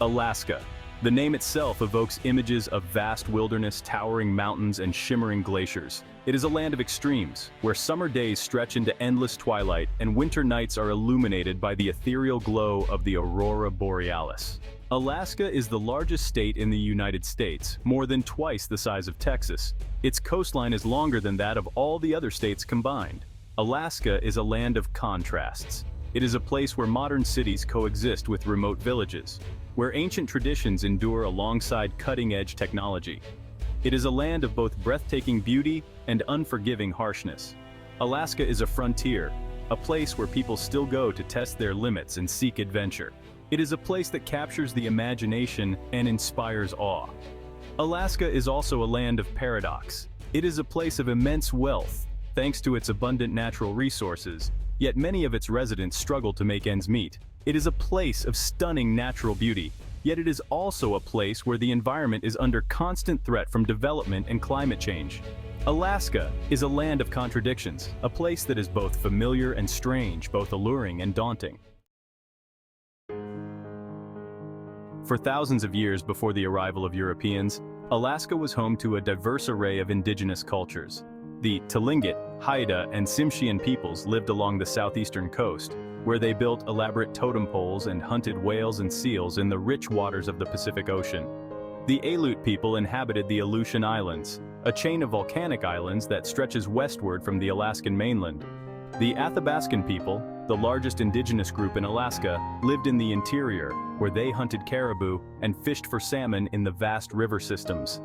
Alaska. The name itself evokes images of vast wilderness, towering mountains, and shimmering glaciers. It is a land of extremes, where summer days stretch into endless twilight and winter nights are illuminated by the ethereal glow of the aurora borealis. Alaska is the largest state in the United States, more than twice the size of Texas. Its coastline is longer than that of all the other states combined. Alaska is a land of contrasts. It is a place where modern cities coexist with remote villages, where ancient traditions endure alongside cutting-edge technology. It is a land of both breathtaking beauty and unforgiving harshness. Alaska is a frontier, a place where people still go to test their limits and seek adventure. It is a place that captures the imagination and inspires awe. Alaska is also a land of paradox. It is a place of immense wealth, thanks to its abundant natural resources, yet many of its residents struggle to make ends meet. It is a place of stunning natural beauty, yet it is also a place where the environment is under constant threat from development and climate change. Alaska is a land of contradictions, a place that is both familiar and strange, both alluring and daunting. For thousands of years before the arrival of Europeans, Alaska was home to a diverse array of indigenous cultures. The Tlingit, Haida, and Tsimshian peoples lived along the southeastern coast, where they built elaborate totem poles and hunted whales and seals in the rich waters of the Pacific Ocean. The Aleut people inhabited the Aleutian Islands, a chain of volcanic islands that stretches westward from the Alaskan mainland. The Athabaskan people, the largest indigenous group in Alaska, lived in the interior, where they hunted caribou and fished for salmon in the vast river systems.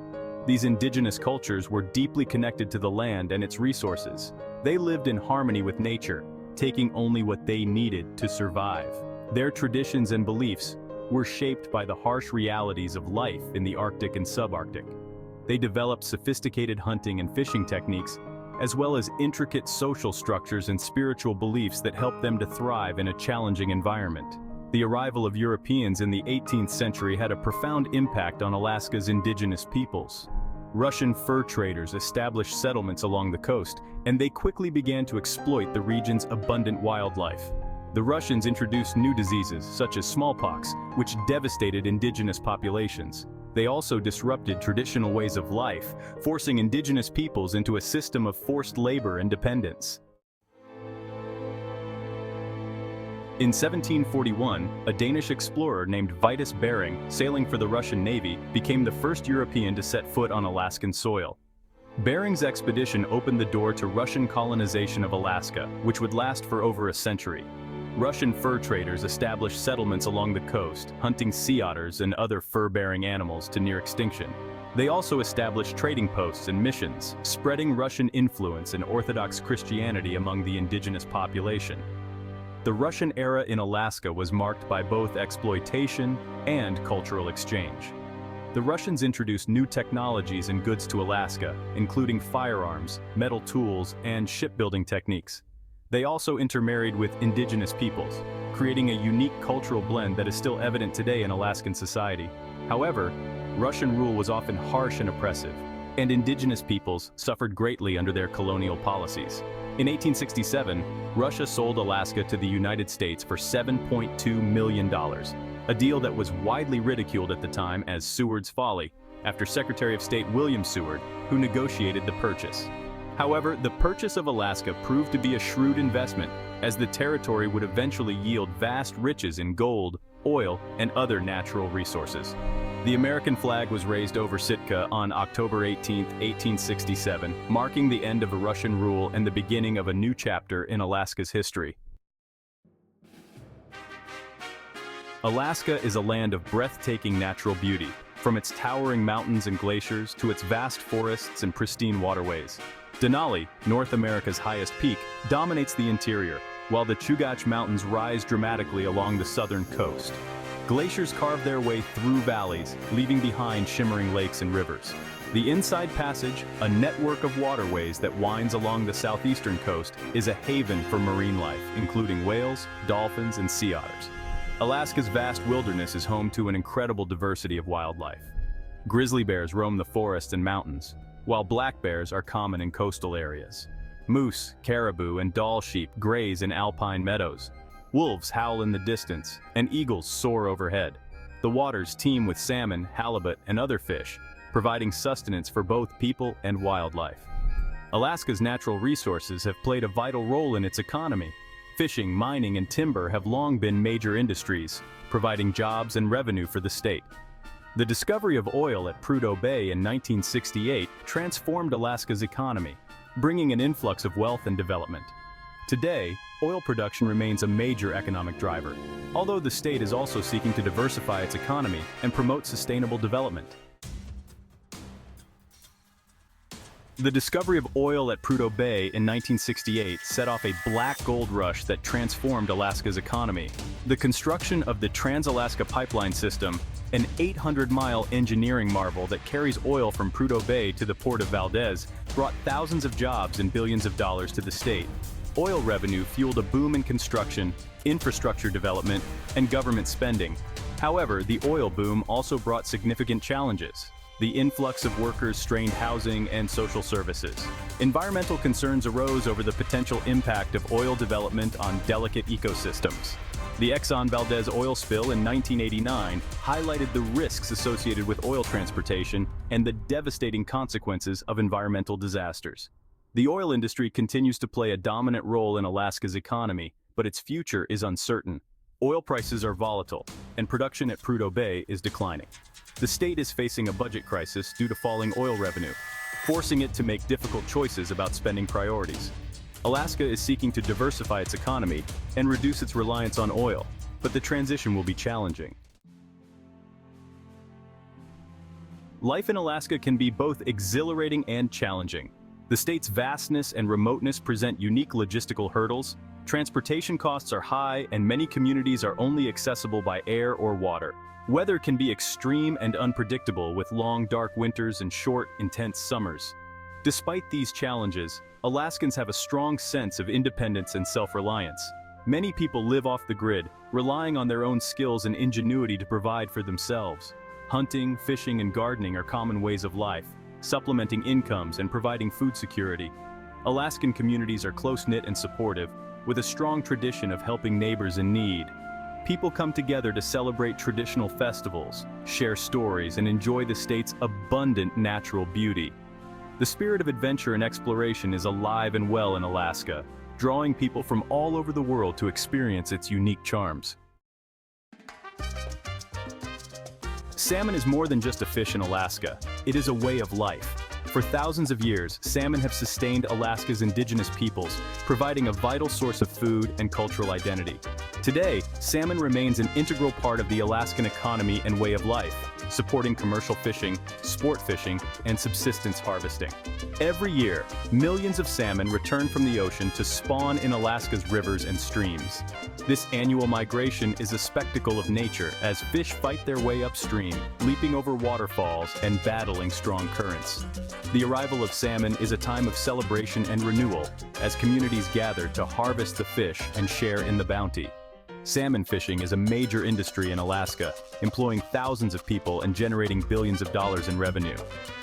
These indigenous cultures were deeply connected to the land and its resources. They lived in harmony with nature, taking only what they needed to survive. Their traditions and beliefs were shaped by the harsh realities of life in the Arctic and subarctic. They developed sophisticated hunting and fishing techniques, as well as intricate social structures and spiritual beliefs that helped them to thrive in a challenging environment. The arrival of Europeans in the 18th century had a profound impact on Alaska's indigenous peoples. Russian fur traders established settlements along the coast, and they quickly began to exploit the region's abundant wildlife. The Russians introduced new diseases, such as smallpox, which devastated indigenous populations. They also disrupted traditional ways of life, forcing indigenous peoples into a system of forced labor and dependence. In 1741, a Danish explorer named Vitus Bering, sailing for the Russian Navy, became the first European to set foot on Alaskan soil. Bering's expedition opened the door to Russian colonization of Alaska, which would last for over a century. Russian fur traders established settlements along the coast, hunting sea otters and other fur-bearing animals to near extinction. They also established trading posts and missions, spreading Russian influence and Orthodox Christianity among the indigenous population. The Russian era in Alaska was marked by both exploitation and cultural exchange. The Russians introduced new technologies and goods to Alaska, including firearms, metal tools, and shipbuilding techniques. They also intermarried with indigenous peoples, creating a unique cultural blend that is still evident today in Alaskan society. However, Russian rule was often harsh and oppressive, and indigenous peoples suffered greatly under their colonial policies. In 1867, Russia sold Alaska to the United States for $7.2 million, a deal that was widely ridiculed at the time as Seward's folly, after Secretary of State William Seward, who negotiated the purchase. However, the purchase of Alaska proved to be a shrewd investment, as the territory would eventually yield vast riches in gold, oil, and other natural resources. The American flag was raised over Sitka on October 18, 1867, marking the end of Russian rule and the beginning of a new chapter in Alaska's history. Alaska is a land of breathtaking natural beauty, from its towering mountains and glaciers to its vast forests and pristine waterways. Denali, North America's highest peak, dominates the interior, while the Chugach Mountains rise dramatically along the southern coast. Glaciers carve their way through valleys, leaving behind shimmering lakes and rivers. The Inside Passage, a network of waterways that winds along the southeastern coast, is a haven for marine life, including whales, dolphins, and sea otters. Alaska's vast wilderness is home to an incredible diversity of wildlife. Grizzly bears roam the forests and mountains, while black bears are common in coastal areas. Moose, caribou, and Dall sheep graze in alpine meadows. Wolves howl in the distance, and eagles soar overhead. The waters teem with salmon, halibut, and other fish, providing sustenance for both people and wildlife. Alaska's natural resources have played a vital role in its economy. Fishing, mining, and timber have long been major industries, providing jobs and revenue for the state. The discovery of oil at Prudhoe Bay in 1968 transformed Alaska's economy, bringing an influx of wealth and development. Today, oil production remains a major economic driver, although the state is also seeking to diversify its economy and promote sustainable development. The discovery of oil at Prudhoe Bay in 1968 set off a black gold rush that transformed Alaska's economy. The construction of the Trans-Alaska Pipeline System, an 800-mile engineering marvel that carries oil from Prudhoe Bay to the port of Valdez, brought thousands of jobs and billions of dollars to the state. Oil revenue fueled a boom in construction, infrastructure development, and government spending. However, the oil boom also brought significant challenges. The influx of workers strained housing and social services. Environmental concerns arose over the potential impact of oil development on delicate ecosystems. The Exxon Valdez oil spill in 1989 highlighted the risks associated with oil transportation and the devastating consequences of environmental disasters. The oil industry continues to play a dominant role in Alaska's economy, but its future is uncertain. Oil prices are volatile, and production at Prudhoe Bay is declining. The state is facing a budget crisis due to falling oil revenue, forcing it to make difficult choices about spending priorities. Alaska is seeking to diversify its economy and reduce its reliance on oil, but the transition will be challenging. Life in Alaska can be both exhilarating and challenging. The state's vastness and remoteness present unique logistical hurdles. Transportation costs are high, and many communities are only accessible by air or water. Weather can be extreme and unpredictable, with long, dark winters and short, intense summers. Despite these challenges, Alaskans have a strong sense of independence and self-reliance. Many people live off the grid, relying on their own skills and ingenuity to provide for themselves. Hunting, fishing, and gardening are common ways of life, supplementing incomes and providing food security. Alaskan communities are close-knit and supportive, with a strong tradition of helping neighbors in need. People come together to celebrate traditional festivals, share stories, and enjoy the state's abundant natural beauty. The spirit of adventure and exploration is alive and well in Alaska, drawing people from all over the world to experience its unique charms. Salmon is more than just a fish in Alaska. It is a way of life. For thousands of years, salmon have sustained Alaska's indigenous peoples, providing a vital source of food and cultural identity. Today, salmon remains an integral part of the Alaskan economy and way of life, supporting commercial fishing, sport fishing, and subsistence harvesting. Every year, millions of salmon return from the ocean to spawn in Alaska's rivers and streams. This annual migration is a spectacle of nature as fish fight their way upstream, leaping over waterfalls and battling strong currents. The arrival of salmon is a time of celebration and renewal, as communities gather to harvest the fish and share in the bounty. Salmon fishing is a major industry in Alaska, employing thousands of people and generating billions of dollars in revenue.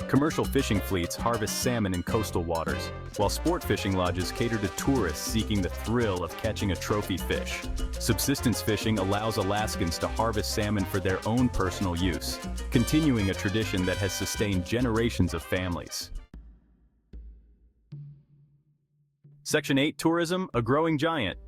Commercial fishing fleets harvest salmon in coastal waters, while sport fishing lodges cater to tourists seeking the thrill of catching a trophy fish. Subsistence fishing allows Alaskans to harvest salmon for their own personal use, continuing a tradition that has sustained generations of families. Section 8: Tourism, a growing giant.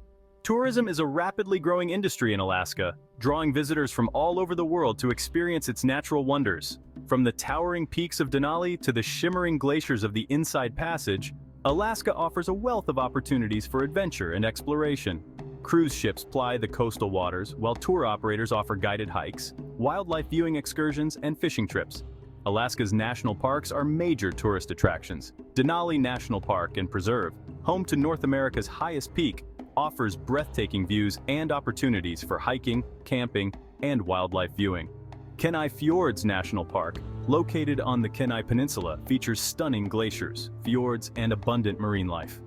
Tourism is a rapidly growing industry in Alaska, drawing visitors from all over the world to experience its natural wonders. From the towering peaks of Denali to the shimmering glaciers of the Inside Passage, Alaska offers a wealth of opportunities for adventure and exploration. Cruise ships ply the coastal waters, while tour operators offer guided hikes, wildlife viewing excursions, and fishing trips. Alaska's national parks are major tourist attractions. Denali National Park and Preserve, home to North America's highest peak, offers breathtaking views and opportunities for hiking, camping, and wildlife viewing. Kenai Fjords National Park, located on the Kenai Peninsula, features stunning glaciers, fjords, and abundant marine life.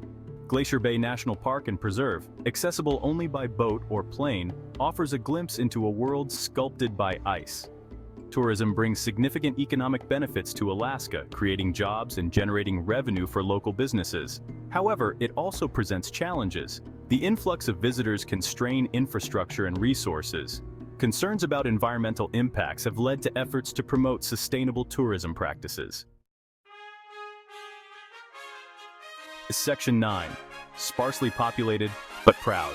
Glacier Bay National Park and Preserve, accessible only by boat or plane, offers a glimpse into a world sculpted by ice. Tourism brings significant economic benefits to Alaska, creating jobs and generating revenue for local businesses. However, it also presents challenges. The influx of visitors can strain infrastructure and resources. Concerns about environmental impacts have led to efforts to promote sustainable tourism practices. Section 9. Sparsely populated, but proud.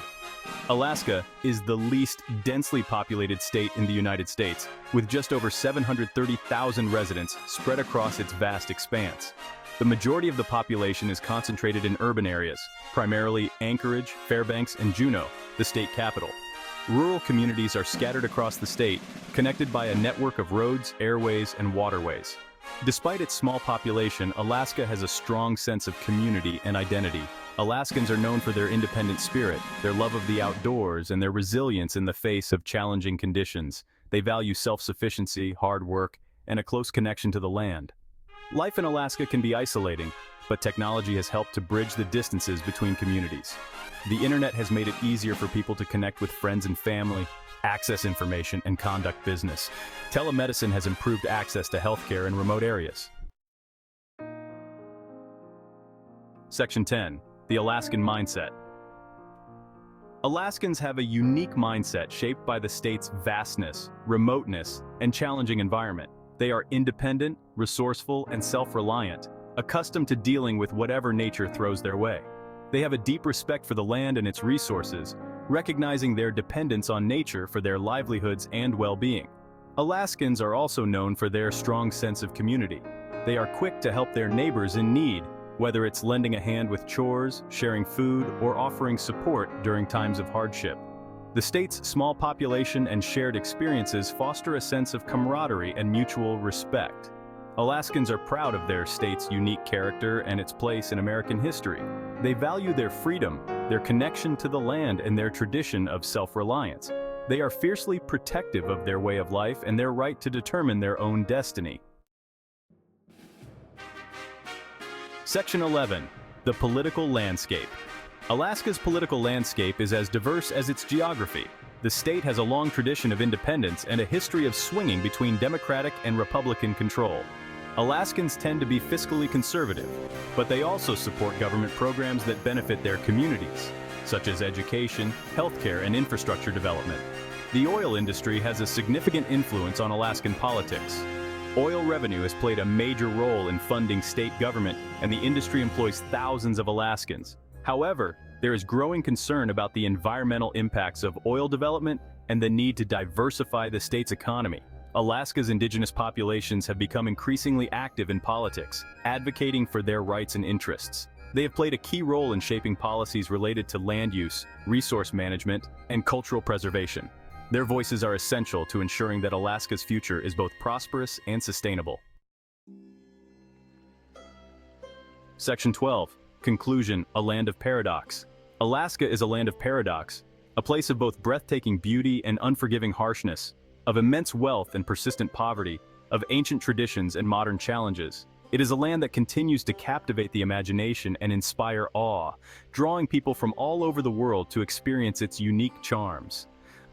Alaska is the least densely populated state in the United States, with just over 730,000 residents spread across its vast expanse. The majority of the population is concentrated in urban areas, primarily Anchorage, Fairbanks, and Juneau, the state capital. Rural communities are scattered across the state, connected by a network of roads, airways, and waterways. Despite its small population, Alaska has a strong sense of community and identity. Alaskans are known for their independent spirit, their love of the outdoors, and their resilience in the face of challenging conditions. They value self-sufficiency, hard work, and a close connection to the land. Life in Alaska can be isolating, but technology has helped to bridge the distances between communities. The internet has made it easier for people to connect with friends and family, access information, and conduct business. Telemedicine has improved access to healthcare in remote areas. Section 10. The Alaskan Mindset. Alaskans have a unique mindset shaped by the state's vastness, remoteness, and challenging environment. They are independent, resourceful, and self-reliant, accustomed to dealing with whatever nature throws their way. They have a deep respect for the land and its resources, recognizing their dependence on nature for their livelihoods and well-being. Alaskans are also known for their strong sense of community. They are quick to help their neighbors in need, whether it's lending a hand with chores, sharing food, or offering support during times of hardship. The state's small population and shared experiences foster a sense of camaraderie and mutual respect. Alaskans are proud of their state's unique character and its place in American history. They value their freedom, their connection to the land, and their tradition of self-reliance. They are fiercely protective of their way of life and their right to determine their own destiny. Section 11. The Political Landscape. Alaska's political landscape is as diverse as its geography. The state has a long tradition of independence and a history of swinging between Democratic and Republican control. Alaskans tend to be fiscally conservative, but they also support government programs that benefit their communities, such as education, healthcare, and infrastructure development. The oil industry has a significant influence on Alaskan politics. Oil revenue has played a major role in funding state government, and the industry employs thousands of Alaskans. However, there is growing concern about the environmental impacts of oil development and the need to diversify the state's economy. Alaska's indigenous populations have become increasingly active in politics, advocating for their rights and interests. They have played a key role in shaping policies related to land use, resource management, and cultural preservation. Their voices are essential to ensuring that Alaska's future is both prosperous and sustainable. Section 12. Conclusion: A land of paradox. Alaska is a land of paradox, a place of both breathtaking beauty and unforgiving harshness, of immense wealth and persistent poverty, of ancient traditions and modern challenges. It is a land that continues to captivate the imagination and inspire awe, drawing people from all over the world to experience its unique charms.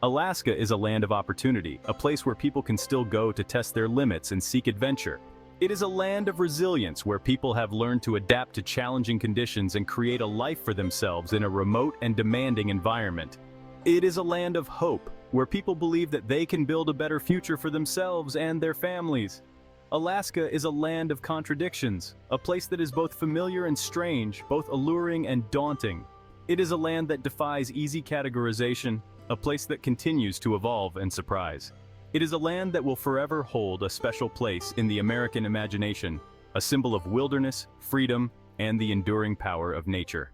Alaska is a land of opportunity, a place where people can still go to test their limits and seek adventure. It is a land of resilience where people have learned to adapt to challenging conditions and create a life for themselves in a remote and demanding environment. It is a land of hope, where people believe that they can build a better future for themselves and their families. Alaska is a land of contradictions, a place that is both familiar and strange, both alluring and daunting. It is a land that defies easy categorization, a place that continues to evolve and surprise. It is a land that will forever hold a special place in the American imagination, a symbol of wilderness, freedom, and the enduring power of nature.